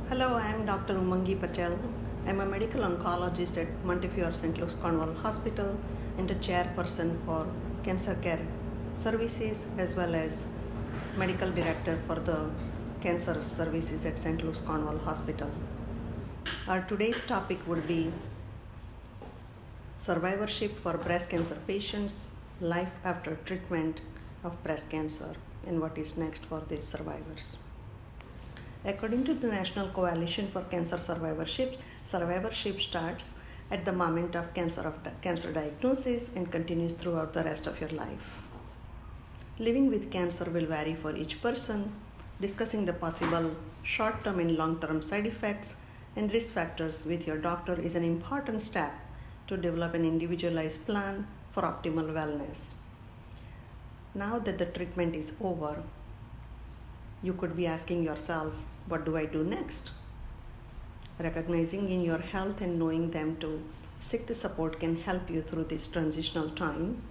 Hello, I am Dr. Umangi Patel. I am a medical oncologist at Montefiore St. Luke's Cornwall Hospital and a chairperson for Cancer Care Services as well as medical director for the Cancer Services at St. Luke's Cornwall Hospital. Our today's topic would be survivorship for breast cancer patients, life after treatment of breast cancer, and what is next for these survivors. According to the National Coalition for Cancer survivorship starts at the moment of cancer diagnosis and continues throughout the rest of your life. Living with cancer will vary for each person. Discussing the possible short-term and long-term side effects and risk factors with your doctor is an important step to develop an individualized plan for optimal wellness. Now that the treatment is over, you could be asking yourself, what do I do next? Recognizing in your health and knowing them to seek the support can help you through this transitional time.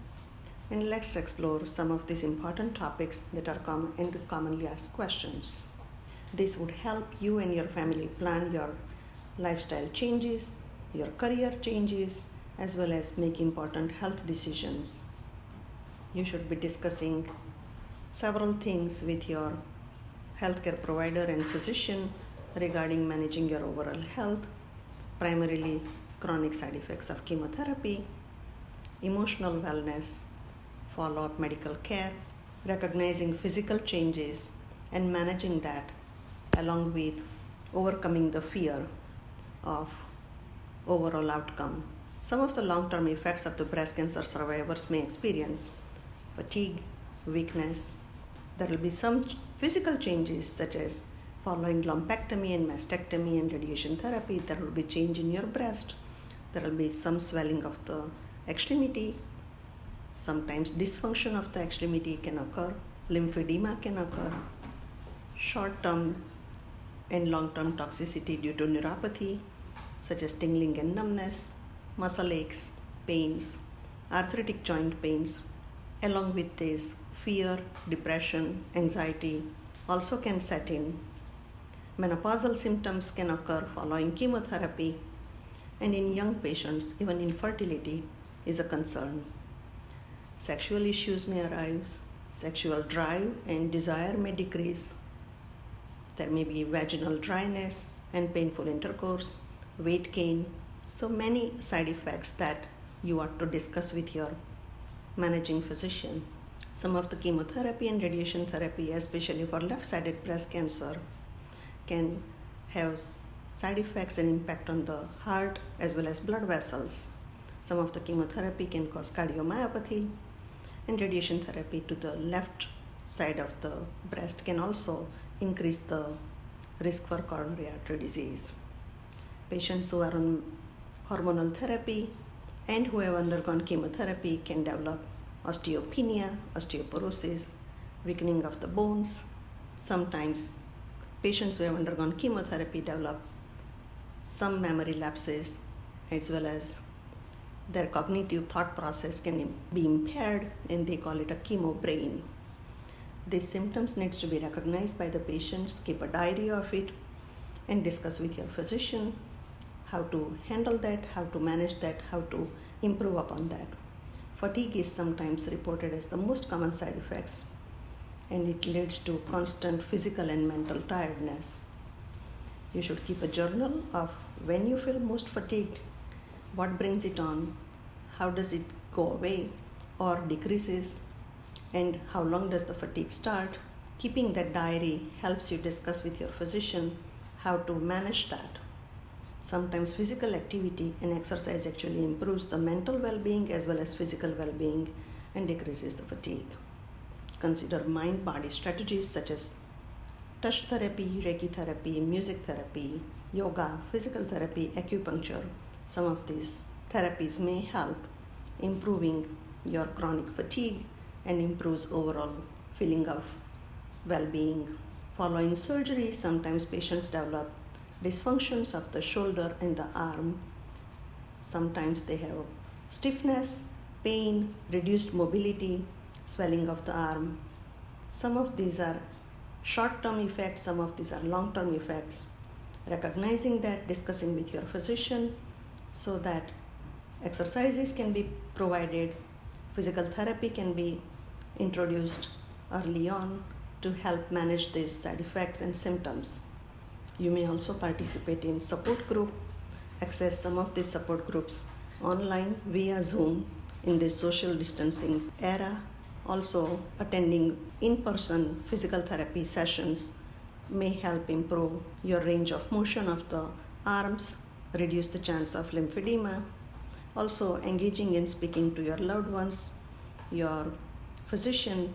And let's explore some of these important topics that are commonly asked questions. This would help you and your family plan your lifestyle changes, your career changes, as well as make important health decisions. You should be discussing several things with your healthcare provider and physician regarding managing your overall health, primarily chronic side effects of chemotherapy, emotional wellness, follow-up medical care, recognizing physical changes and managing that, along with overcoming the fear of overall outcome. Some of the long-term effects of the breast cancer survivors may experience fatigue, weakness. There will be some physical changes such as following lumpectomy and mastectomy and radiation therapy. There will be change in your breast. There will be some swelling of the extremity. Sometimes dysfunction of the extremity can occur. Lymphedema can occur. Short-term and long-term toxicity due to neuropathy such as tingling and numbness, muscle aches, pains, arthritic joint pains. Along with this, fear, depression, anxiety also can set in. Menopausal symptoms can occur following chemotherapy, and in young patients, even infertility is a concern. Sexual issues may arise, sexual drive and desire may decrease. There may be vaginal dryness and painful intercourse, weight gain, so many side effects that you ought to discuss with your managing physician. Some of the chemotherapy and radiation therapy, especially for left-sided breast cancer, can have side effects and impact on the heart as well as blood vessels. Some of the chemotherapy can cause cardiomyopathy, and radiation therapy to the left side of the breast can also increase the risk for coronary artery disease. Patients who are on hormonal therapy and who have undergone chemotherapy can develop osteopenia, osteoporosis, weakening of the bones. Sometimes patients who have undergone chemotherapy develop some memory lapses as well as their cognitive thought process can be impaired, and they call it a chemo brain. These symptoms needs to be recognized by the patients, keep a diary of it, and discuss with your physician how to handle that, how to manage that, how to improve upon that. Fatigue is sometimes reported as the most common side effects, and it leads to constant physical and mental tiredness. You should keep a journal of when you feel most fatigued, what brings it on, how does it go away or decreases, and how long does the fatigue start. Keeping that diary helps you discuss with your physician how to manage that. Sometimes physical activity and exercise actually improves the mental well-being as well as physical well-being and decreases the fatigue. Consider mind-body strategies such as touch therapy, Reiki therapy, music therapy, yoga, physical therapy, acupuncture. Some of these therapies may help improving your chronic fatigue and improves overall feeling of well-being. Following surgery, sometimes patients develop dysfunctions of the shoulder and the arm. Sometimes they have stiffness, pain, reduced mobility, swelling of the arm. Some of these are short-term effects, some of these are long-term effects. Recognizing that, discussing with your physician so that exercises can be provided, physical therapy can be introduced early on to help manage these side effects and symptoms. You may also participate in support group, access some of these support groups online via Zoom in this social distancing era. Also, attending in-person physical therapy sessions may help improve your range of motion of the arms, reduce the chance of lymphedema. Also, engaging in speaking to your loved ones, your physician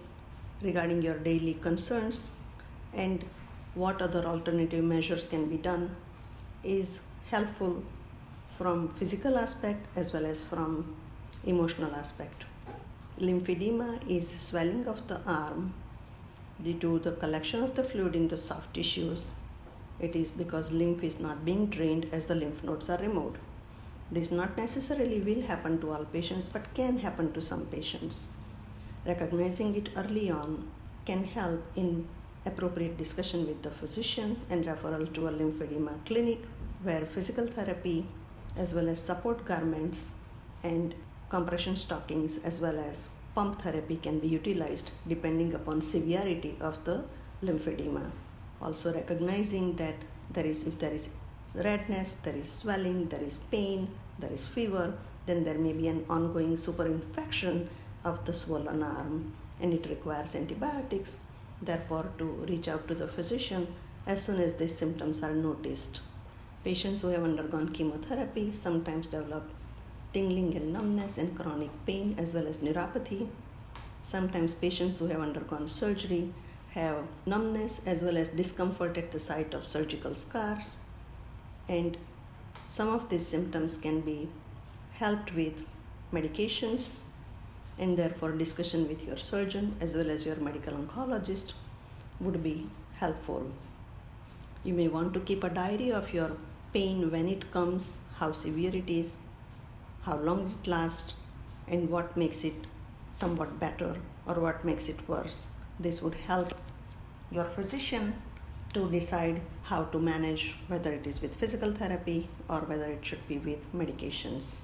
regarding your daily concerns and what other alternative measures can be done is helpful from physical aspect as well as from emotional aspect. Lymphedema is swelling of the arm due to the collection of the fluid in the soft tissues. It is because lymph is not being drained as the lymph nodes are removed. This not necessarily will happen to all patients but can happen to some patients. Recognizing it early on can help in appropriate discussion with the physician and referral to a lymphedema clinic where physical therapy as well as support garments and compression stockings as well as pump therapy can be utilized depending upon severity of the lymphedema. Also recognizing that if there is redness, there is swelling, there is pain, there is fever, then there may be an ongoing superinfection of the swollen arm and it requires antibiotics. Therefore, to reach out to the physician as soon as these symptoms are noticed. Patients who have undergone chemotherapy sometimes develop tingling and numbness and chronic pain as well as neuropathy. Sometimes patients who have undergone surgery have numbness as well as discomfort at the site of surgical scars. And some of these symptoms can be helped with medications and therefore discussion with your surgeon as well as your medical oncologist would be helpful. You may want to keep a diary of your pain when it comes, how severe it is, how long it lasts, and what makes it somewhat better or what makes it worse. This would help your physician to decide how to manage whether it is with physical therapy or whether it should be with medications.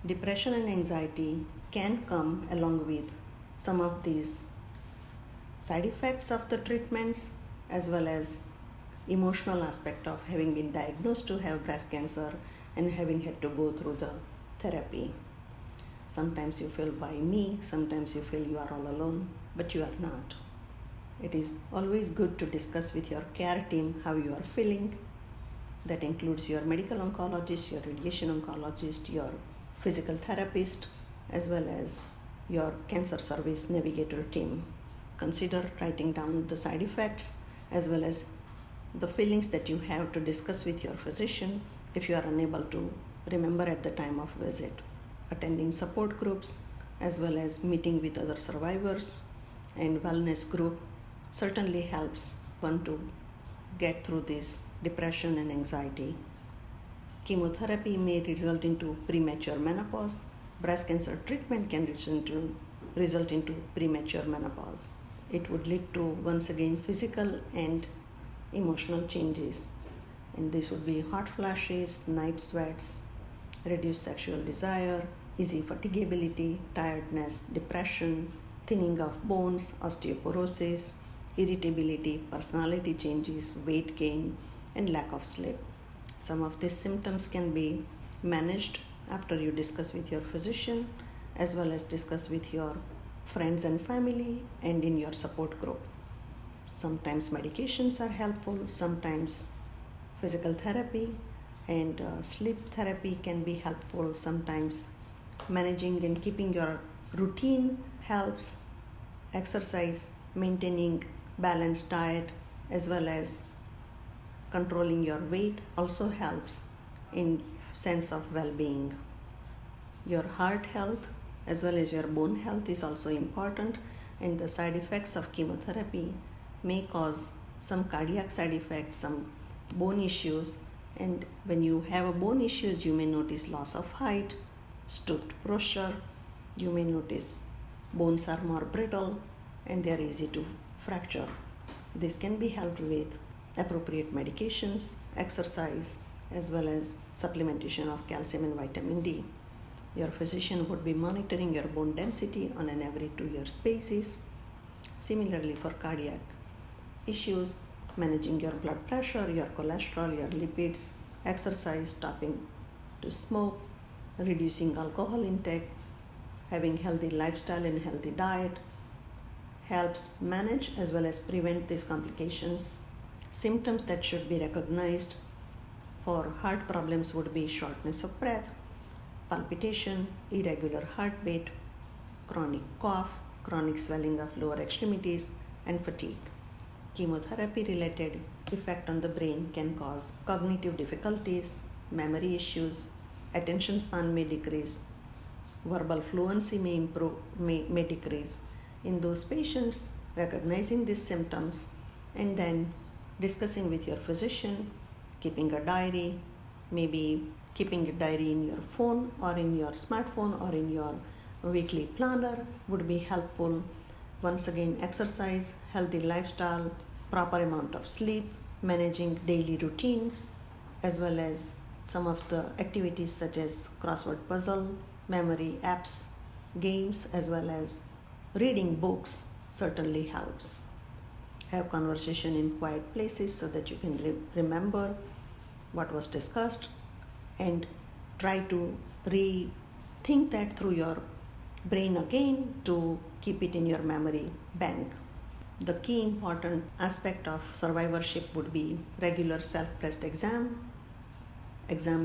Depression and anxiety can come along with some of these side effects of the treatments as well as emotional aspect of having been diagnosed to have breast cancer and having had to go through the therapy. Sometimes you feel, why me? Sometimes you feel you are all alone, but you are not. It is always good to discuss with your care team how you are feeling. That includes your medical oncologist, your radiation oncologist, your physical therapist, as well as your cancer service navigator team. Consider writing down the side effects as well as the feelings that you have to discuss with your physician if you are unable to remember at the time of visit. Attending support groups as well as meeting with other survivors and wellness group certainly helps one to get through this depression and anxiety. Chemotherapy may result into premature menopause. Breast cancer treatment can result into premature menopause. It would lead to, once again, physical and emotional changes. And this would be hot flashes, night sweats, reduced sexual desire, easy fatigability, tiredness, depression, thinning of bones, osteoporosis, irritability, personality changes, weight gain, and lack of sleep. Some of these symptoms can be managed after you discuss with your physician as well as discuss with your friends and family and in your support group. Sometimes medications are helpful, sometimes physical therapy and sleep therapy can be helpful. Sometimes managing and keeping your routine helps. Exercise, maintaining balanced diet as well as controlling your weight also helps in sense of well-being. Your heart health as well as your bone health is also important, and the side effects of chemotherapy may cause some cardiac side effects, some bone issues, and when you have bone issues you may notice loss of height, stooped posture, you may notice bones are more brittle and they are easy to fracture. This can be helped with appropriate medications, exercise, as well as supplementation of calcium and vitamin D. Your physician would be monitoring your bone density on an every 2 years basis. Similarly, for cardiac issues, managing your blood pressure, your cholesterol, your lipids, exercise, stopping to smoke, reducing alcohol intake, having healthy lifestyle and healthy diet helps manage as well as prevent these complications. Symptoms that should be recognized for heart problems would be shortness of breath, palpitation, irregular heartbeat, chronic cough, chronic swelling of lower extremities, and fatigue. Chemotherapy related effect on the brain can cause cognitive difficulties, memory issues, attention span may decrease, verbal fluency may decrease. In those patients, recognizing these symptoms and then discussing with your physician, keeping a diary, maybe keeping a diary in your phone or in your smartphone or in your weekly planner would be helpful. Once again, exercise, healthy lifestyle, proper amount of sleep, managing daily routines, as well as some of the activities such as crossword puzzle, memory apps, games, as well as reading books certainly helps. Have conversation in quiet places so that you can remember what was discussed and try to rethink that through your brain again to keep it in your memory bank. The key important aspect of survivorship would be regular self-paced exam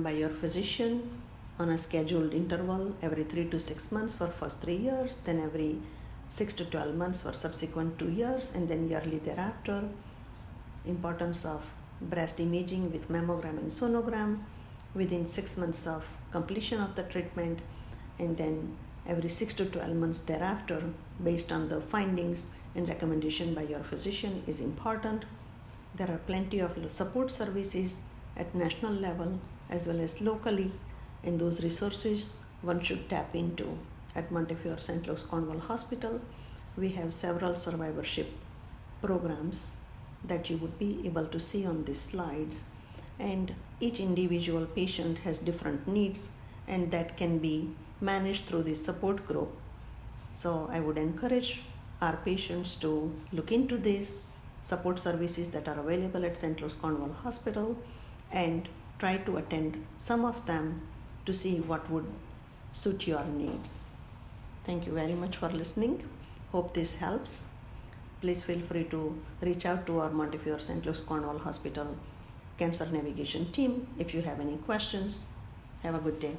by your physician on a scheduled interval every 3 to 6 months for first 3 years, then every 6 to 12 months for subsequent 2 years, and then yearly thereafter. Importance of breast imaging with mammogram and sonogram within 6 months of completion of the treatment, and then every 6 to 12 months thereafter based on the findings and recommendation by your physician is important. There are plenty of support services at national level as well as locally, and those resources one should tap into. At Montefiore St. Luke's Cornwall Hospital, we have several survivorship programs that you would be able to see on these slides, and each individual patient has different needs and that can be managed through this support group. So I would encourage our patients to look into these support services that are available at St. Luke's Cornwall Hospital and try to attend some of them to see what would suit your needs. Thank you very much for listening. Hope this helps. Please feel free to reach out to our Montefiore St. Luke's Cornwall Hospital Cancer Navigation team if you have any questions. Have a good day.